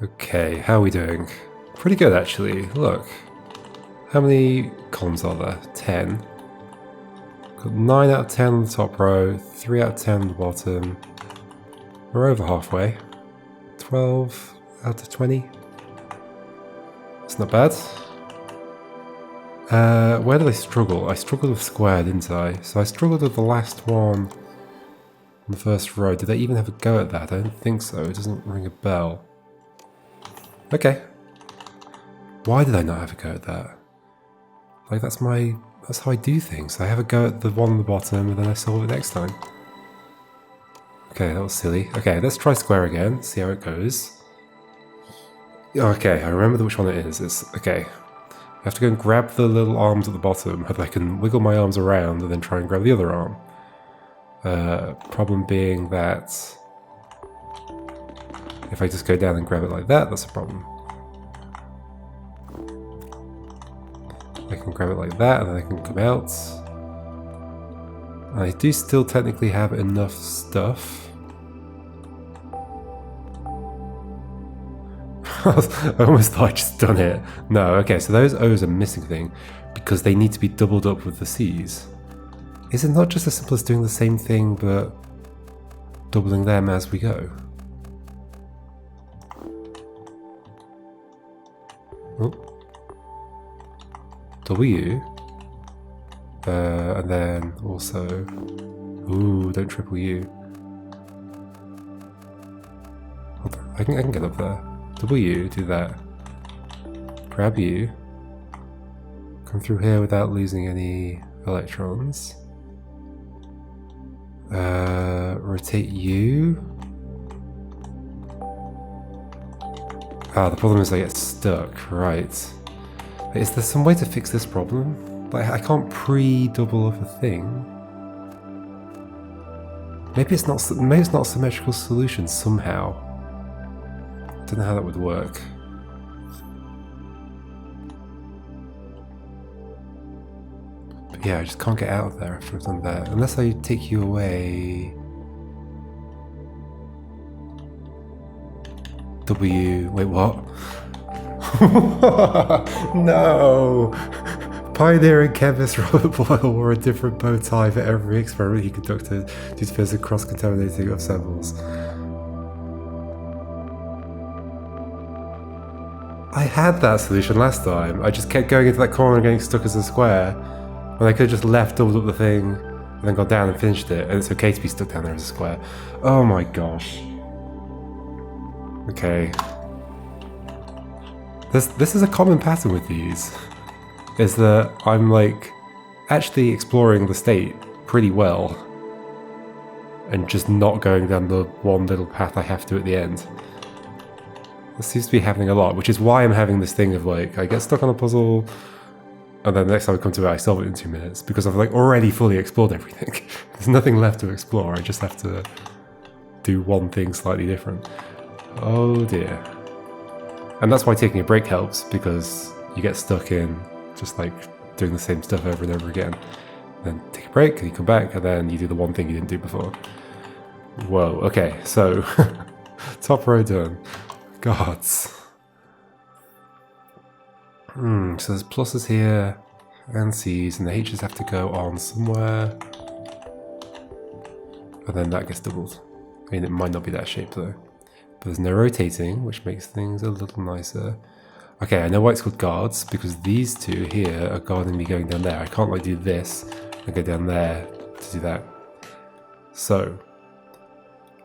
Okay, how are we doing? Pretty good, actually. Look. How many columns are there? 10. Got 9 out of 10 on the top row, 3 out of 10 on the bottom. We're over halfway. 12 out of 20. That's not bad. Where did I struggle? I struggled with square, didn't I? So I struggled with the last one on the first row. Did I even have a go at that? I don't think so. It doesn't ring a bell. Okay. Why did I not have a go at that? Like, that's how I do things. I have a go at the one on the bottom and then I solve it next time. Okay, that was silly. Okay, let's try square again, see how it goes. Okay, I remember which one it is. Okay. I have to go and grab the little arms at the bottom, and I can wiggle my arms around and then try and grab the other arm. Problem being that if I just go down and grab it like that, that's a problem. I can grab it like that and then I can come out. And I do still technically have enough stuff. I almost thought I'd just done it. No, okay, so those O's are missing thing because they need to be doubled up with the C's. Is it not just as simple as doing the same thing but doubling them as we go? Oh. W. And then also... Ooh, don't triple U. Hold on, I can get up there. W, do that. Grab U. Come through here without losing any electrons. Rotate U. Ah, the problem is I get stuck, right. Is there some way to fix this problem? Like, I can't pre-double up a thing. Maybe it's not a symmetrical solution somehow. I don't know how that would work. But yeah, I just can't get out of there after I've done that. Unless I take you away. W. Wait, what? No! Pioneering chemist Robert Boyle wore a different bow tie for every experiment he conducted due to fears of cross-contaminating of samples. I had that solution last time. I just kept going into that corner and getting stuck as a square. When I could have just left, doubled up the thing, and then gone down and finished it. And it's okay to be stuck down there as a square. Oh my gosh. Okay. This is a common pattern with these. Is that I'm like actually exploring the state pretty well. And just not going down the one little path I have to at the end. This seems to be happening a lot, which is why I'm having this thing of like, I get stuck on a puzzle, and then the next time I come to it, I solve it in 2 minutes, because I've like already fully explored everything. There's nothing left to explore, I just have to do one thing slightly different. Oh dear. And that's why taking a break helps, because you get stuck in just like doing the same stuff over and over again. Then take a break, and you come back, and then you do the one thing you didn't do before. Whoa, okay, so top row done. Gods. So there's pluses here and C's, and the H's have to go on somewhere. And then that gets doubled. I mean, it might not be that shape though. But there's no rotating, which makes things a little nicer. Okay, I know why it's called guards, because these two here are guarding me going down there. I can't like do this and go down there to do that. So,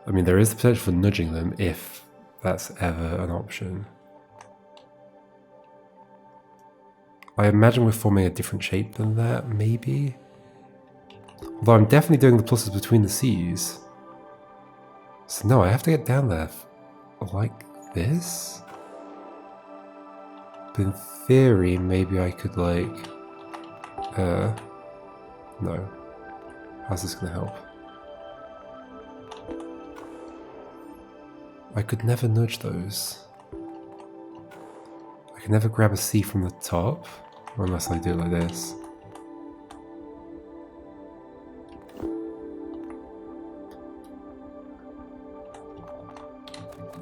I mean, there is the potential for nudging them if that's ever an option. I imagine we're forming a different shape than that, maybe? Although I'm definitely doing the pluses between the C's. So no, I have to get down there like this? But in theory, maybe I could like... no. How's this gonna help? I could never nudge those. I can never grab a C from the top, unless I do it like this.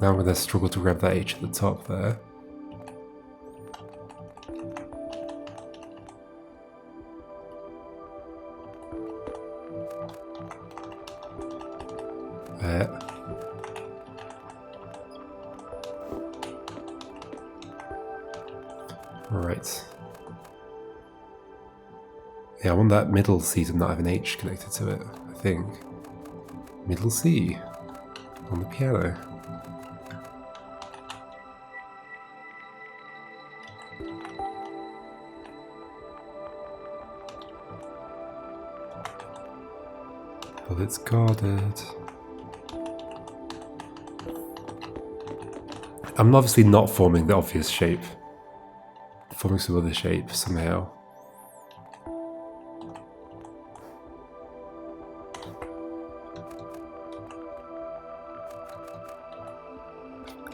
Now I'm going to struggle to grab that H at the top there. There. Right. Yeah, I want that middle C to not have an H connected to it, I think. Middle C on the piano. But it's guarded. I'm obviously not forming the obvious shape. I'm forming some other shape somehow.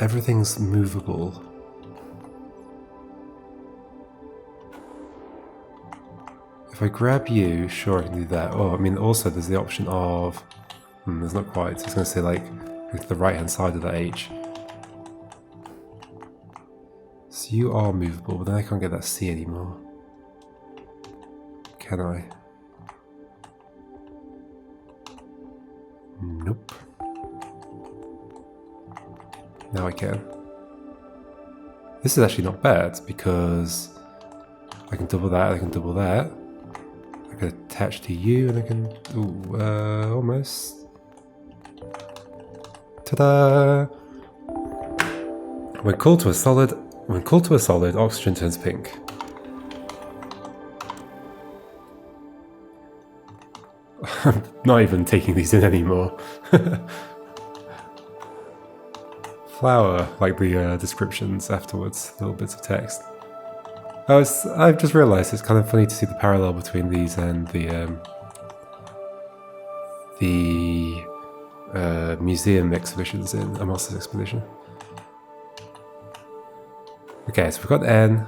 Everything's movable. If I grab you, sure I can do that. Oh, I mean also there's the option of... there's not quite. It's going to say like the right hand side of that H. So you are movable, but then I can't get that C anymore. Can I? Nope. Now I can. This is actually not bad because I can double that, I can double that. I can attach to you and I can... Ooh, almost. Ta-da! When called to a solid, oxygen turns pink. I'm not even taking these in anymore. Flower, like the descriptions afterwards, little bits of text. I've just realised it's kind of funny to see the parallel between these and the museum exhibitions in a master's expedition. Okay, so we've got N,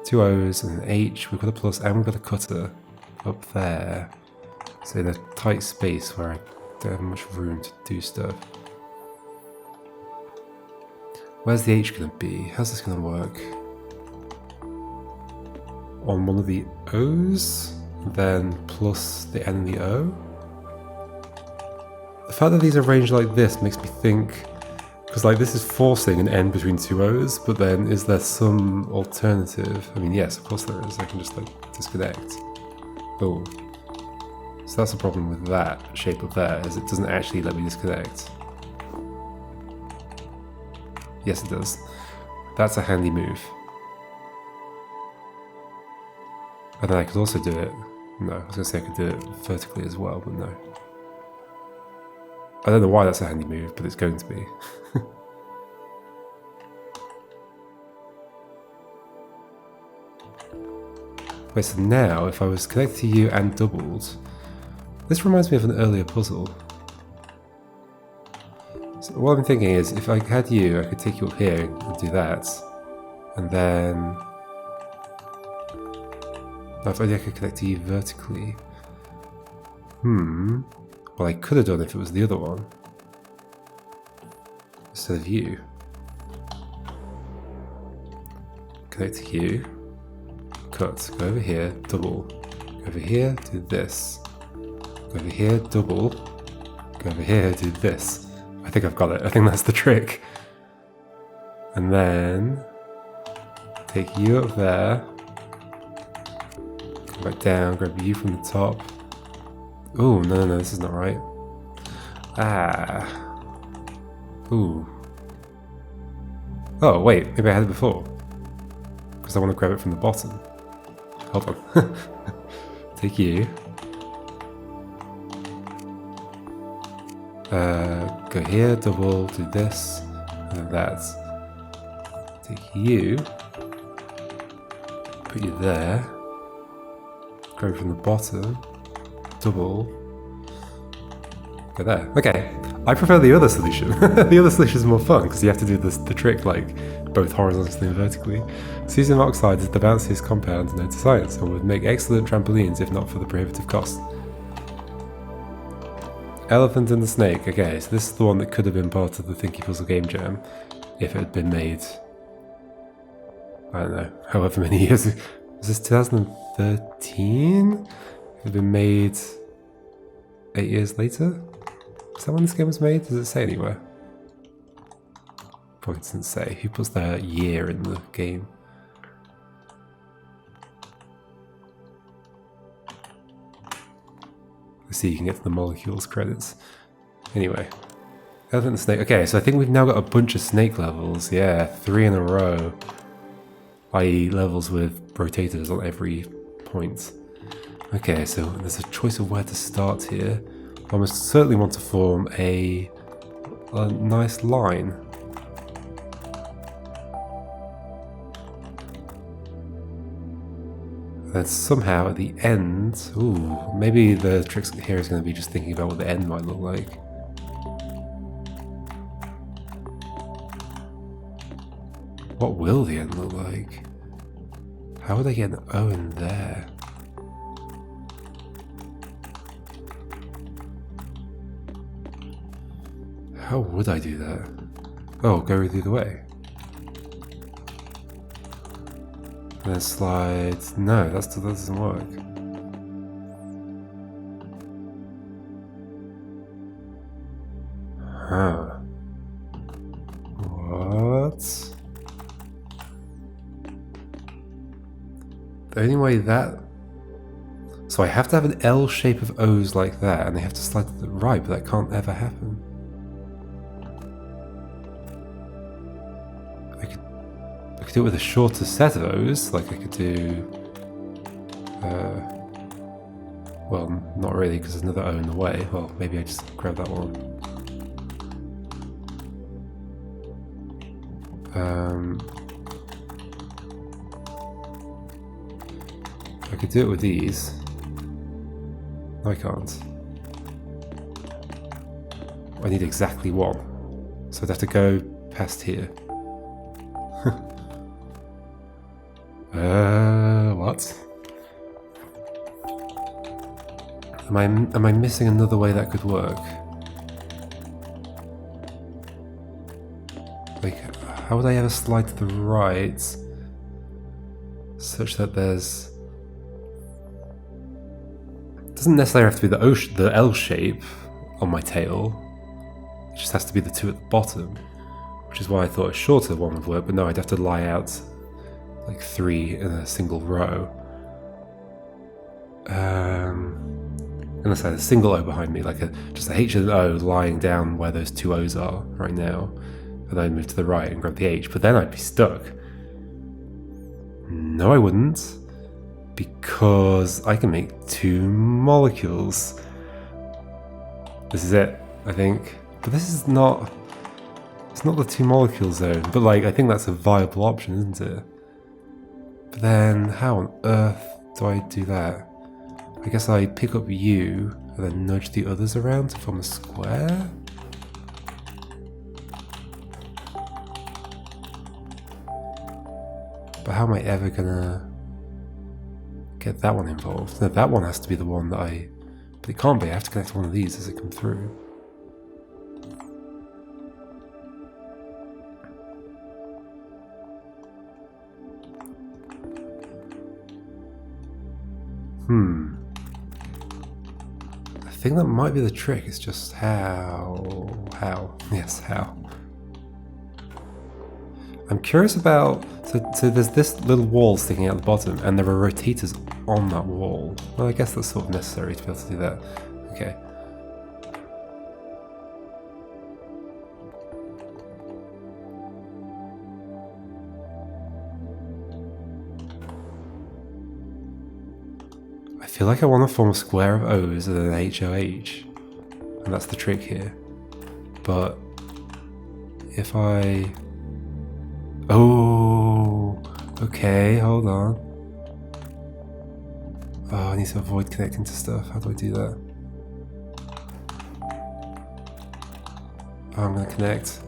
2 O's and an H, we've got a plus and we've got a cutter up there. So in a tight space where I don't have much room to do stuff. Where's the H going to be? How's this going to work? On one of the O's, then plus the N and the O? The fact that these are arranged like this makes me think, because like this is forcing an N between 2 O's, but then is there some alternative? I mean, yes, of course there is. I can just like disconnect. Oh. So that's the problem with that shape up there, is it doesn't actually let me disconnect. Yes, it does. That's a handy move. And then I could also do it... No, I was going to say I could do it vertically as well, but no. I don't know why that's a handy move, but it's going to be. Wait, so now, if I was connected to you and doubled... This reminds me of an earlier puzzle. So what I'm thinking is, if I had you, I could take you up here and do that. And then... If only I could connect to you vertically. Well, I could have done if it was the other one. Instead of you. Connect to you. Cut. Go over here, double. Go over here, do this. Go over here, double. Go over here, do this. I think I've got it. I think that's the trick. And then take you up there. Come back down, grab you from the top. Ooh, no, this is not right. Ah. Ooh. Oh, wait, maybe I had it before. Because I want to grab it from the bottom. Hold on. Take you. Go here, double, do this, and then that. Take you. Put you there. Grab it from the bottom. Double. Go there. Okay. I prefer the other solution. The other solution is more fun because you have to do the trick like both horizontally and vertically. Cesium oxide is the bounciest compound known to science and would make excellent trampolines if not for the prohibitive cost. Elephant and the snake. Okay, so this is the one that could have been part of the Thinky Puzzle Game Jam. if it had been made, I don't know, however many years. Was this 2013? It had been made 8 years later? Is that when this game was made? Does it say anywhere? Probably doesn't say. Who puts their year in the game? Let's see, you can get to the molecules credits. Anyway. Elephant and snake. Okay, so I think we've now got a bunch of snake levels. Yeah, 3 in a row. I.e. levels with rotators on every point. Okay, so there's a choice of where to start here. I must certainly want to form a nice line. Then somehow at the end, ooh, maybe the trick here is going to be just thinking about what the end might look like. What will the end look like? How would I get an O in there? How would I do that? Oh, go the other way. And then slide. No, that doesn't work. Huh. What? The only way that... So I have to have an L shape of O's like that, and they have to slide to the right, but that can't ever happen. I could do it with a shorter set of O's, like I could do... well, not really, because there's another O in the way. Well, maybe I just grab that one. I could do it with these. No, I can't. I need exactly one. So I'd have to go past here. What? Am I missing another way that could work? Like, how would I ever slide to the right such that there's... It doesn't necessarily have to be the L shape on my tail. It just has to be the two at the bottom, which is why I thought a shorter one would work, but no, I'd have to lie out like 3 in a single row. Unless I had a single O behind me, like just a H and an O lying down where those 2 O's are right now, and then move to the right and grab the H, but then I'd be stuck. No, I wouldn't, because I can make 2 molecules. This is it, I think. But this is not... It's not the 2 molecule zone, but like, I think that's a viable option, isn't it? But then, how on earth do I do that? I guess I pick up U and then nudge the others around to form a square? But how am I ever gonna get that one involved? No, that one has to be the one that I... But it can't be, I have to connect one of these as it comes through. I think that might be the trick, it's just how... Yes, how. I'm curious about... So there's this little wall sticking out the bottom, and there are rotators on that wall. Well, I guess that's sort of necessary to be able to do that. Okay. I feel like I want to form a square of O's and an HOH, and that's the trick here. But if I... Oh, okay, hold on. Oh, I need to avoid connecting to stuff. How do I do that? Oh, I'm gonna connect.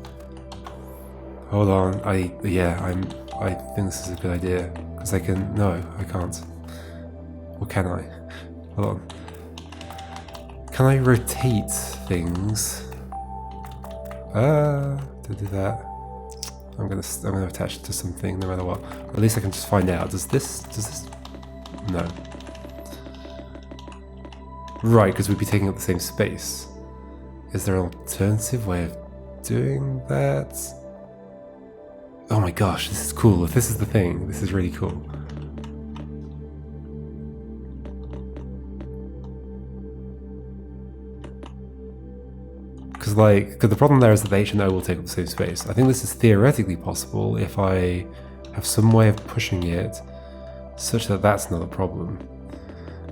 Hold on. I think this is a good idea because I can. No, I can't. Or can I? Hold on. Can I rotate things? To do that. I'm gonna attach it to something no matter what. Or at least I can just find out. Does this no. Right, because we'd be taking up the same space. Is there an alternative way of doing that? Oh my gosh, this is cool. If this is the thing, this is really cool. Because the problem there is that the H and O will take up the same space. I think this is theoretically possible if I have some way of pushing it such that that's not a problem.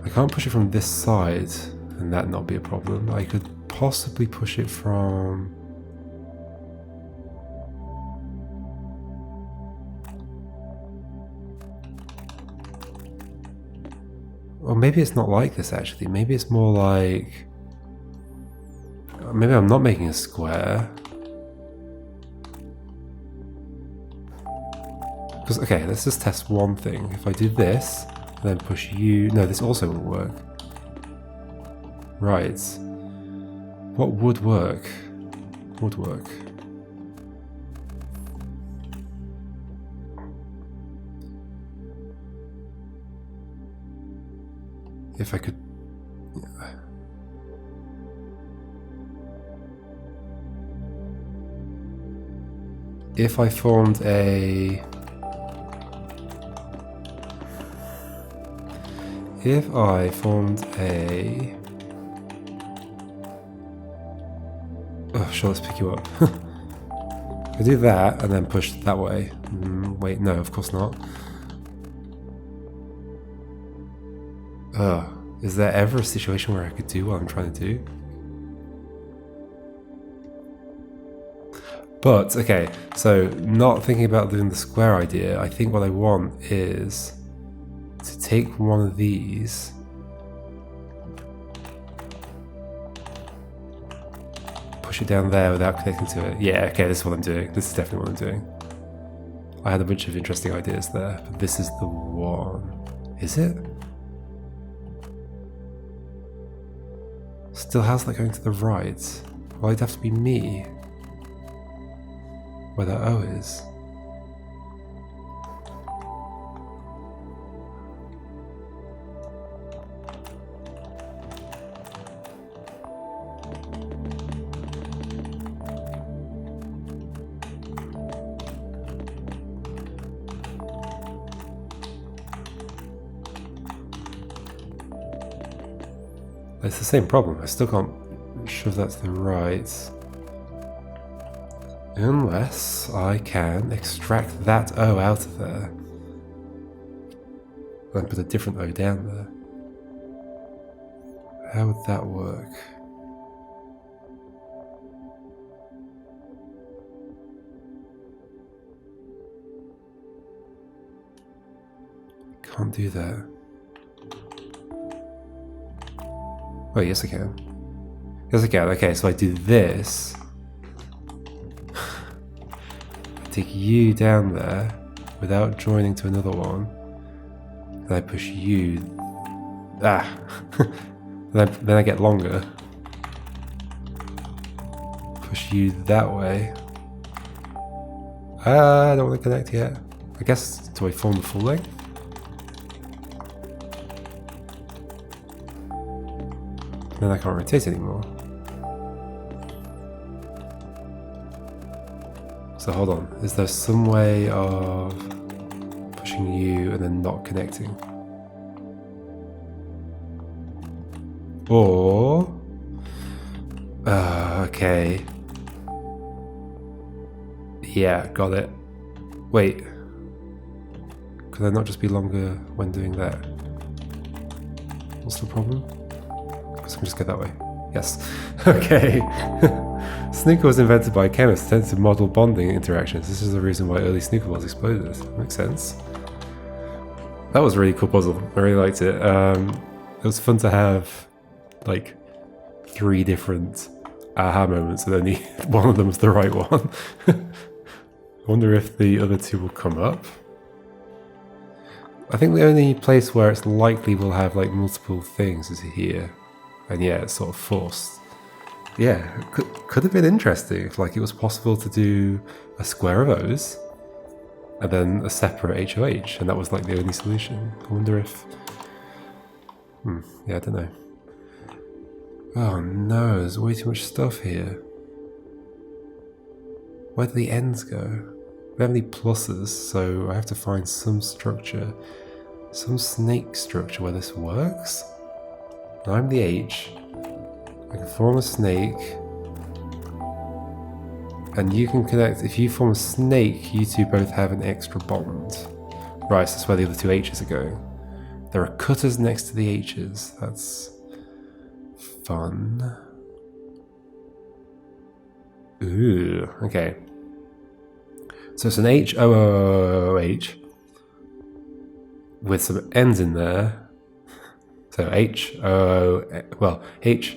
I can't push it from this side and that not be a problem. I could possibly push it from... Or maybe it's not like this actually. Maybe it's more like... Maybe I'm not making a square. Because, okay, let's just test one thing. If I do this, and then push you... No, this also won't work. Right. What would work? Would work. If I could... If I formed a... If I formed a... Oh, sure, let's pick you up. I do that and then push that way. Wait, no, of course not. Is there ever a situation where I could do what I'm trying to do? But, okay, so not thinking about doing the square idea, I think what I want is to take one of these push it down there without connecting to it. Yeah, okay, this is what I'm doing. This is definitely what I'm doing. I had a bunch of interesting ideas there, but this is the one. Is it? Still, how's that going to the right? Well, it'd have to be me. Where that O is. It's the same problem. I still can't shove that to the right. Unless I can extract that O out of there. And put a different O down there. How would that work? Can't do that. Oh, yes I can. Yes I can. Okay, so I do this. I take you down there without joining to another one. Then I push you. Ah! then I get longer. Push you that way. I don't want to connect yet. I guess, do I form the full length? Then I can't rotate anymore. So hold on, is there some way of pushing you and then not connecting? Or... okay. Yeah, got it. Wait. Could I not just be longer when doing that? What's the problem? I can just go that way. Yes. Okay. Snooker was invented by chemists intended to model bonding interactions. This is the reason why early snooker balls exploded. Makes sense. That was a really cool puzzle. I really liked it. It was fun to have like 3 different aha moments and only one of them was the right one. I wonder if the other 2 will come up. I think the only place where it's likely we'll have like multiple things is here. And yeah, it's sort of forced. yeah, could have been interesting if like it was possible to do a square of O's and then a separate HOH, and that was like the only solution. I wonder if... yeah, I don't know. Oh no, there's way too much stuff here. Where do the ends go? We don't have any pluses, so I have to find some structure. Some snake structure where this works? And I'm the H. I can form a snake. And you can connect, if you form a snake, you two both have an extra bond. Right, so that's where the other two H's are going. There are cutters next to the H's. That's fun. Ooh, okay. So it's an H-O-O-H with some N's in there. So H-O-O, well, H,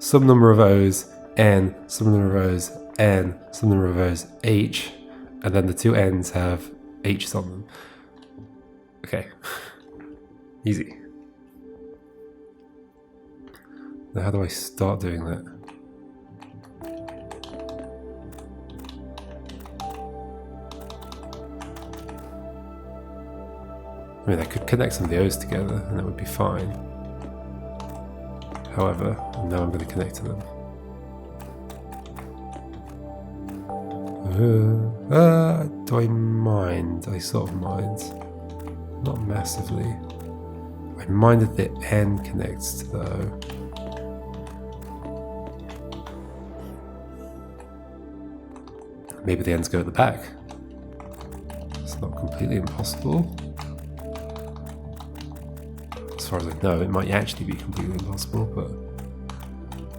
some number of O's, N, some number of O's, N, some number of O's, H, and then the two N's have H's on them. Okay. Easy. Now how do I start doing that? I mean, I could connect some of the O's together and that would be fine. However, now I'm going to connect to them. Do I mind? I sort of mind. Not massively. I mind that the N connects to the O. Maybe the N's go at the back. It's not completely impossible. As far as I know, it might actually be completely impossible,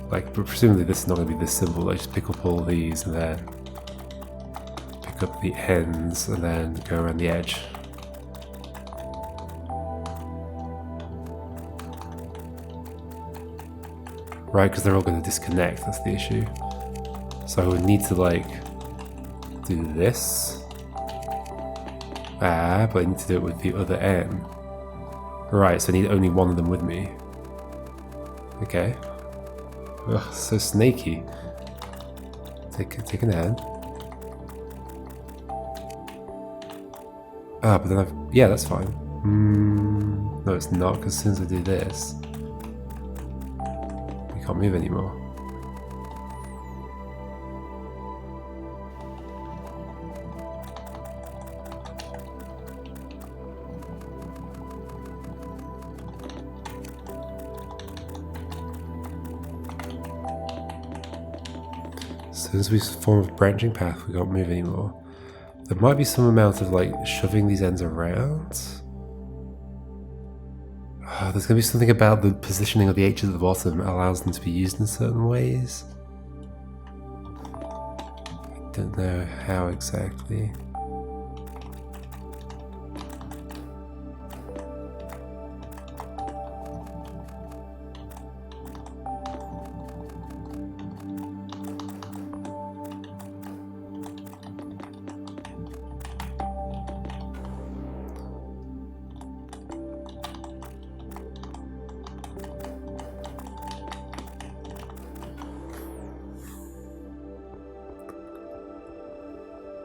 but presumably this is not going to be this simple. I just pick up all these and then pick up the ends and then go around the edge. Right, because they're all going to disconnect, that's the issue. So I would need to do this. But I need to do it with the other N. Right, so I need only one of them with me. Okay. Ugh, so snaky. Take an N. But then yeah, that's fine. No, it's not, because as soon as I do this, we can't move anymore. As soon as we form a branching path, we can't move anymore. There might be some amount of shoving these ends around. There's going to be something about the positioning of the H's at the bottom that allows them to be used in certain ways. I don't know how exactly.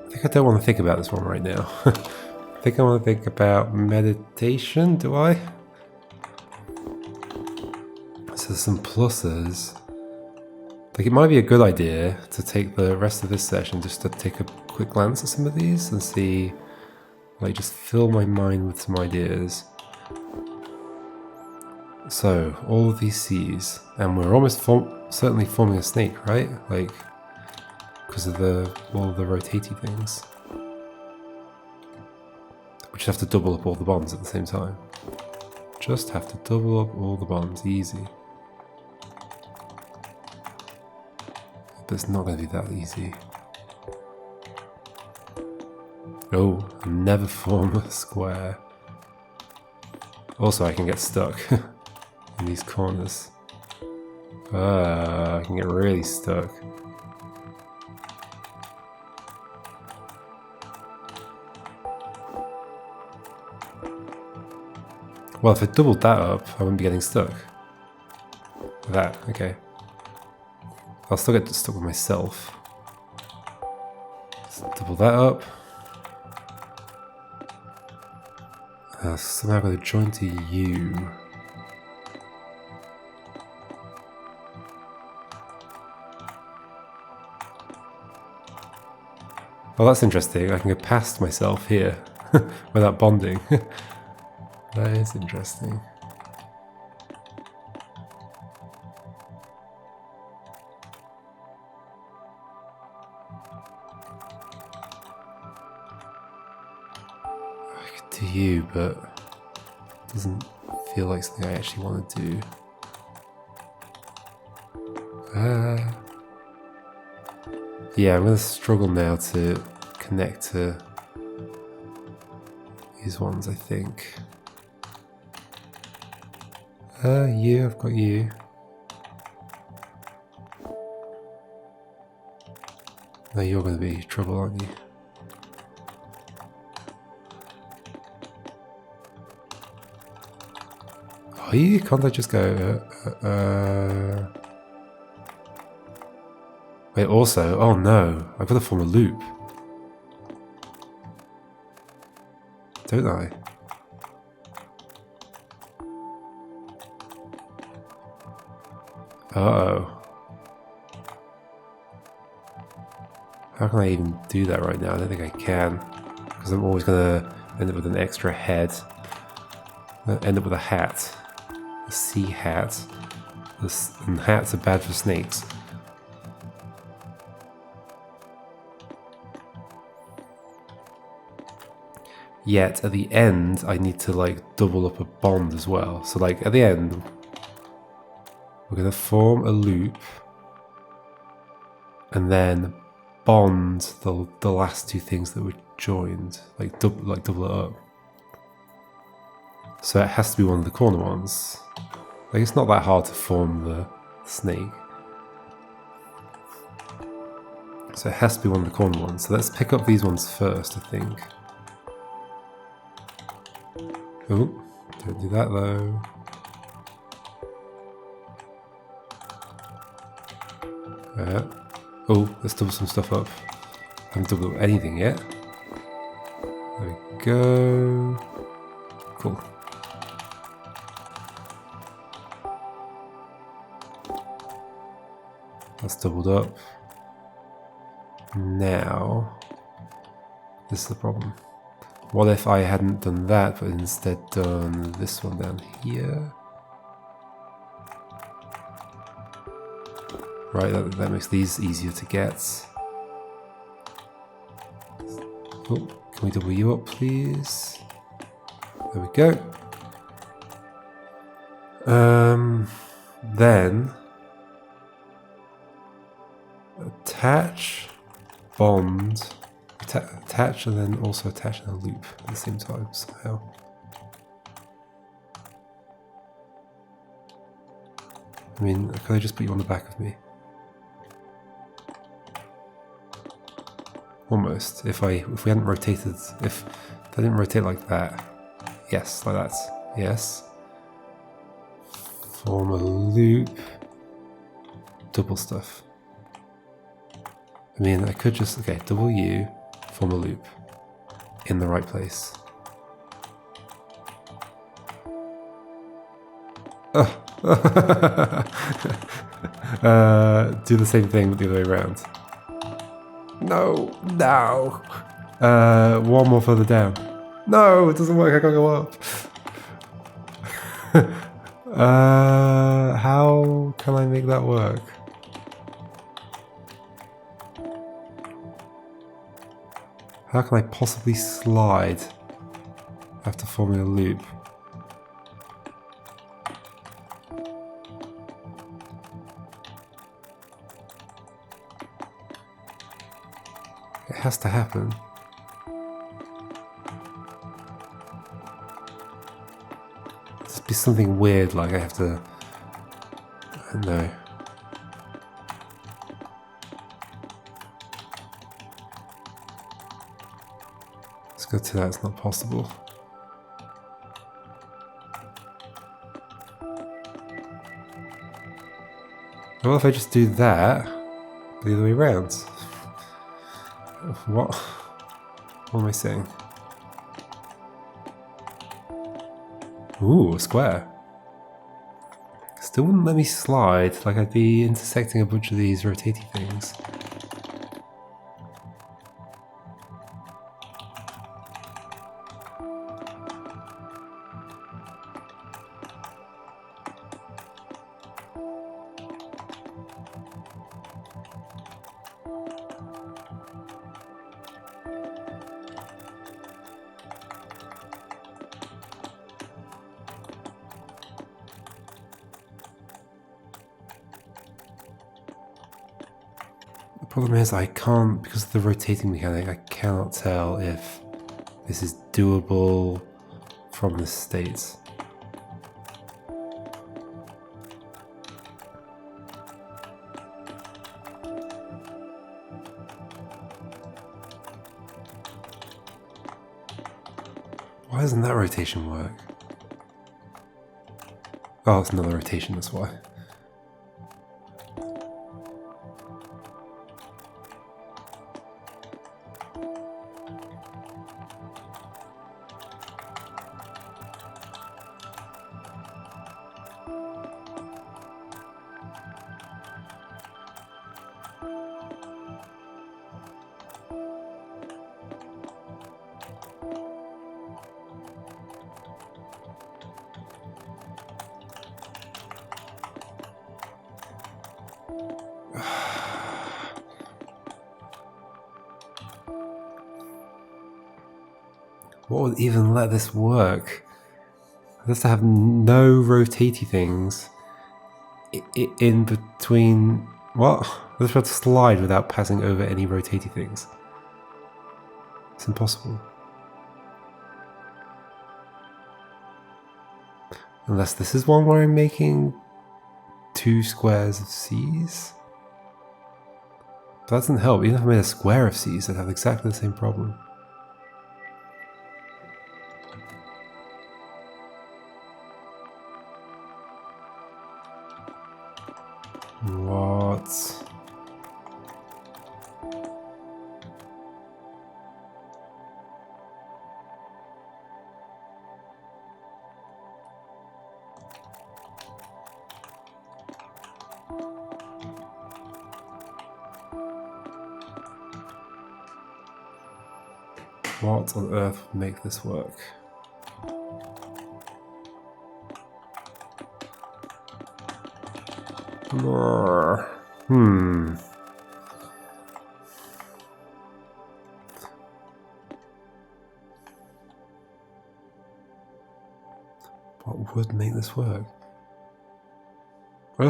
I think I don't want to think about this one right now. I think I want to think about meditation, do I? So there's some pluses. It might be a good idea to take the rest of this session just to take a quick glance at some of these and see, just fill my mind with some ideas. So, all of these C's, and we're almost certainly forming a snake, right? Because of all the rotatey things. We just have to double up all the bonds at the same time. Just have to double up all the bonds, easy. But it's not going to be that easy. Oh, never form a square. Also, I can get stuck in these corners. I can get really stuck. Well, if I doubled that up, I wouldn't be getting stuck. That, okay. I'll still get stuck with myself. Let's double that up. Somehow got to join to U. Well, that's interesting. I can go past myself here without bonding. That is interesting. I could do you, but it doesn't feel like something I actually want to do. Yeah, I'm going to struggle now to connect to these ones, I think. You, I've got you. No, you're going to be trouble, aren't you? Are you? Can't I just go, Wait, also, oh no, I've got to form a loop. Don't I? Uh-oh. How can I even do that right now? I don't think I can. Because I'm always going to end up with an extra head. End up with a hat. A sea hat. And hats are bad for snakes. Yet at the end, I need to like double up a bond as well. So like at the end, we're going to form a loop and then bond the last two things that were joined, like double it up. So it has to be one of the corner ones. Like it's not that hard to form the snake. So it has to be one of the corner ones. So let's pick up these ones first, I think. Oh, don't do that though. Oh, let's double some stuff up. I haven't doubled up anything yet. There we go. Cool. That's doubled up. Now, this is the problem. What if I hadn't done that, but instead done this one down here? Right, that makes these easier to get. Oh, can we double you up, please? There we go. Then attach, bond, attach, and then also attach in a loop at the same time somehow. I mean, can I just put you on the back of me? Almost. If we hadn't rotated, if they didn't rotate like that. Yes, like that. Yes. Form a loop. Double stuff. I mean, I could just, okay, double U, form a loop in the right place. Do the same thing but the other way around. No, no. One more further down. No, it doesn't work, I can't go up. How can I make that work? How can I possibly slide after forming a loop? It has to happen. There's be something weird, like I have to... I don't know. Let's go to that, it's not possible. What if I just do that? the other way around. What? What am I saying? Ooh, a square. Still wouldn't let me slide, like I'd be intersecting a bunch of these rotating things. The problem is I can't, because of the rotating mechanic, I cannot tell if this is doable from the state. Why doesn't that rotation work? Oh, it's another rotation, that's why. What would even let this work? Just to have no rotatey things in between. What? I just have to slide without passing over any rotatey things. It's impossible. Unless this is one where I'm making 2 squares of C's. But that doesn't help. Even if I made a square of C's, I'd have exactly the same problem. What? What on earth would make this work? What would make this work? I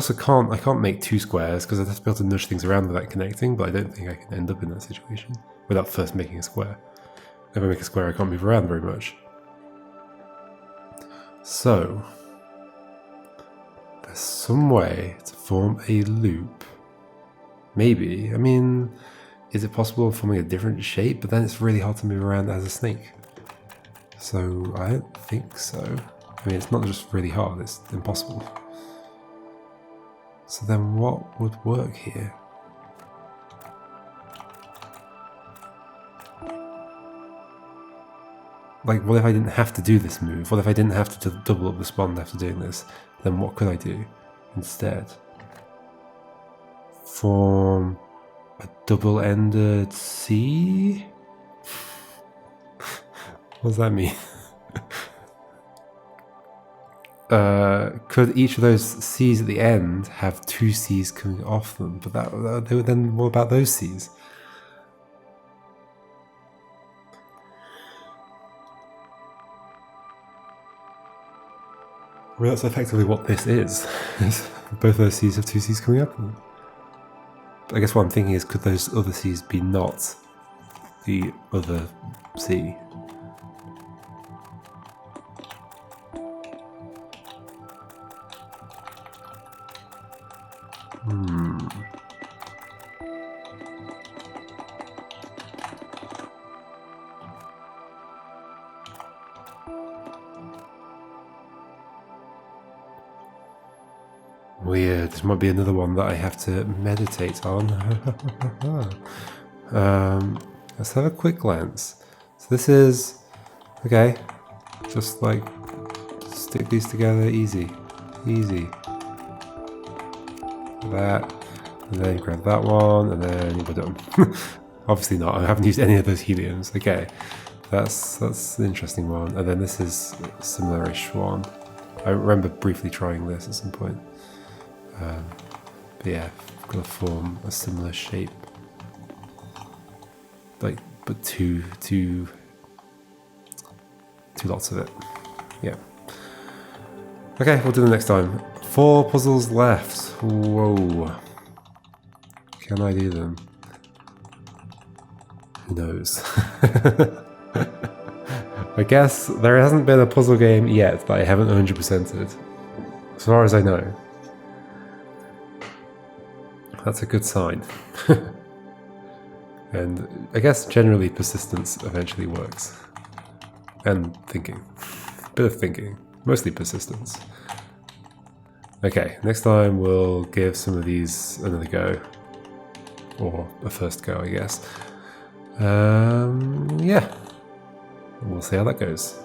can't make 2 squares because I'd have to be able to nudge things around without connecting, but I don't think I can end up in that situation without first making a square. If I make a square, I can't move around very much. So, there's some way to form a loop. Maybe. I mean, is it possible of forming a different shape? But then it's really hard to move around as a snake. So, I don't think so. I mean, it's not just really hard, it's impossible. So then what would work here? Like, what if I didn't have to do this move? What if I didn't have to double up the spawn after doing this? Then what could I do instead? Form a double-ended C? What does that mean? Could each of those C's at the end have 2 C's coming off them? But then what about those C's? Well, that's effectively what this is. Both those C's have 2 C's coming up. But I guess what I'm thinking is, could those other C's be not the other C? Weird. This might be another one that I have to meditate on. Let's have a quick glance. So this is... Okay. Just like... Stick these together. Easy. Easy. That. And then grab that one. And then we're done. Obviously not. I haven't used any of those heliums. Okay. That's an interesting one. And then this is a similar-ish one. I remember briefly trying this at some point. But yeah, I've got to form a similar shape. Like, but two lots of it. Yeah. Okay, we'll do them next time. 4 puzzles left. Whoa. Can I do them? Who knows? I guess there hasn't been a puzzle game yet that I haven't 100%ed. As far as I know. That's a good sign. And I guess generally persistence eventually works. And thinking. Bit of thinking. Mostly persistence. Okay, next time we'll give some of these another go. Or a first go, I guess. Yeah. We'll see how that goes.